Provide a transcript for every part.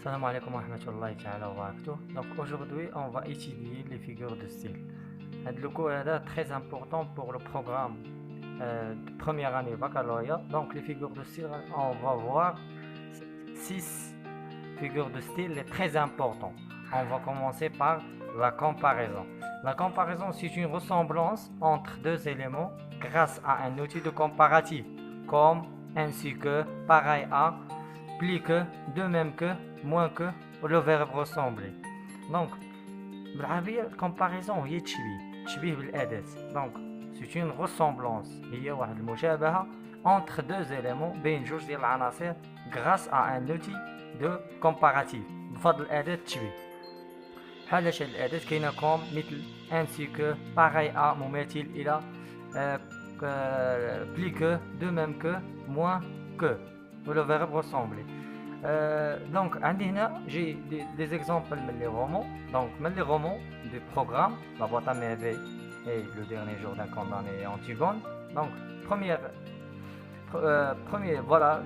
Salam alaikum wa rahmatullahi ta'ala wa barakatuh. Donc aujourd'hui, on va étudier les figures de style. Le cours est très important pour le programme de première année baccalauréat. Donc les figures de style, on va voir 6 figures de style très importantes. On va commencer par la comparaison. La comparaison, c'est une ressemblance entre deux éléments grâce à un outil de comparatif, comme, ainsi que, pareil à, plus que, de même que, moins que, le verbe ressembler. Donc, بالعربية comparaison هي تشبيه بالأداة. Donc, c'est une ressemblance, هي واحد المشابهة entre deux éléments بين جوج ديال العناصر grâce à un outil de comparatif بفضل أداة تشبيه. بحال هاد الأداة كاينة كوم مثل ainsi que, pareil à مماثل إلى, plus que, de même que, moins que, ou le verbe ressembler. Donc, j'ai des exemples de les romans. Donc, les romans du programme, la boîte à merveilles et le dernier jour d'un condamné Antigone. Donc, voilà,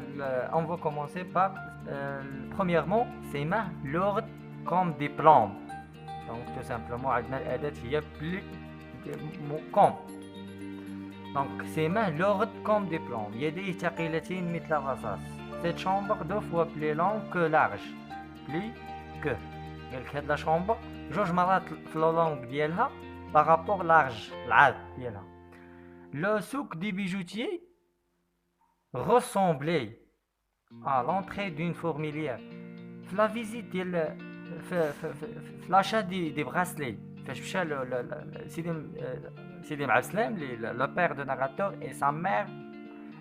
on va commencer par premièrement, c'est l'ordre comme des plombs. Donc, tout simplement, il y a plus comme. Donc, c'est l'ordre comme des plombs. Il y a des ثقيلتين مثل الرصاص. Cette chambre 2 fois plus longue que large. Plus que. قال لك هاد لا شومبر جوج مرات في لو لونغ ديالها بارابور لارج العرض ديالها. Le souk des bijoutiers ressemblait à l'entrée d'une fourmilière. في la visite ديال في l'achat des bracelets. فاش مشى سيدي معبد السلام le père de narrateur et sa mère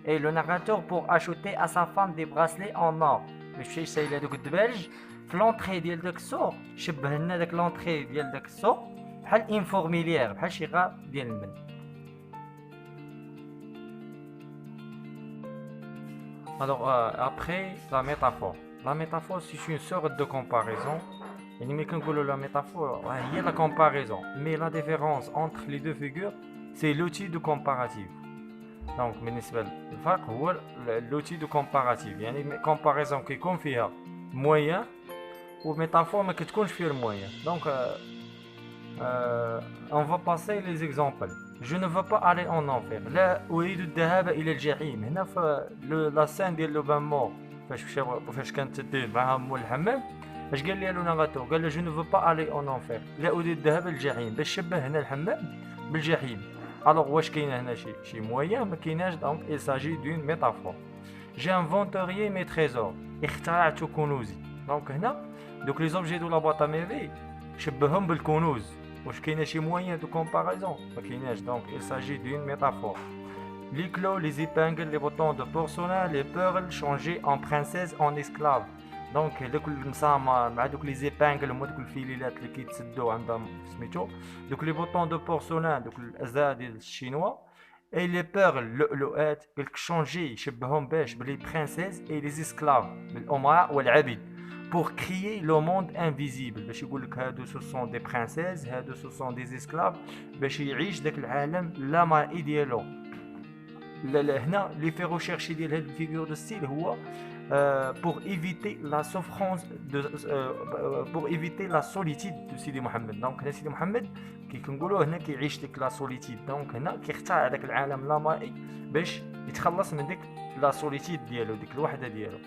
et le narrateur pour acheter à sa femme des bracelets en or. باش مشى يشري لهادوك الدبالج في لونطري ديال داك السوق شبه لنا داك لونطري ديال داك السوق بحال ان فورميليير بحال شي غار ديال المن. Alors après la métaphore. La métaphore c'est une sorte de comparaison. يعني ملي كنقولوا la métaphore هي la comparaison, mais la différence entre les deux figures c'est l'outil de comparatif. Donc بالنسبة للفرق هو l'outil de comparatif. يعني comparaison كيكون فيها moyen وميتافور ما كتكونش فيه الموين. Donc on va passer les exemples. Je ne veux pas aller en enfer. لا أريد الذهاب إلى الجحيم. هنا في لا سين ديال لو بان مور فاش كانت تدير معها مول الحمام اش قال لي ناراتور قال له je ne veux pas aller en enfer. لا أريد الذهاب للجحيم باش شبه هنا الحمام بالجحيم. Alors واش كاين هنا شي موين ما كايناش. Donc il s'agit d'une métaphore. J'ai inventorié mes trésors. اخترعت كنوزي. Donc هنا دوك لي زوبجي دو لا بواط ا ميرفي شبههم بالكنوز. واش كاينه شي موين دو كومباريزون ما كايناش. Donc il s'agit d'une métaphore. Les clous, les épingles, les boutons de porcelain, les perles changés en princesse en esclaves. Donc دوك المسامر مع دوك لي زيبانغل هما دوك الفيليلات اللي كيتسدوا عندهم سميتو دوك لي بوطون دو بورسولان دوك الازا ديال الشينوا اي لي بيرل اللؤلؤات قالك شونجي يشبههم باش بلي برينسيس اي لي اسكلاف بالامراء والعبيد pour créer le monde invisible. باش يقول لك هادو سو سون دي برينسيس هادو سو سون دي اسكلاف باش يعيش داك العالم لا مرئي ديالو. هنا لي في ريشيرشي ديال هاد الفيغور دو ستيل هو pour éviter la souffrance pour éviter la solitude de Sidi Mohamed. Donc هنا سيدي محمد كي كنقولوا هنا كيعيش ديك لا سوليتيد. دونك هنا كيختار داك العالم لا مرئي باش يتخلص من ديك لا سوليتيد ديالو ديك الوحده ديالو.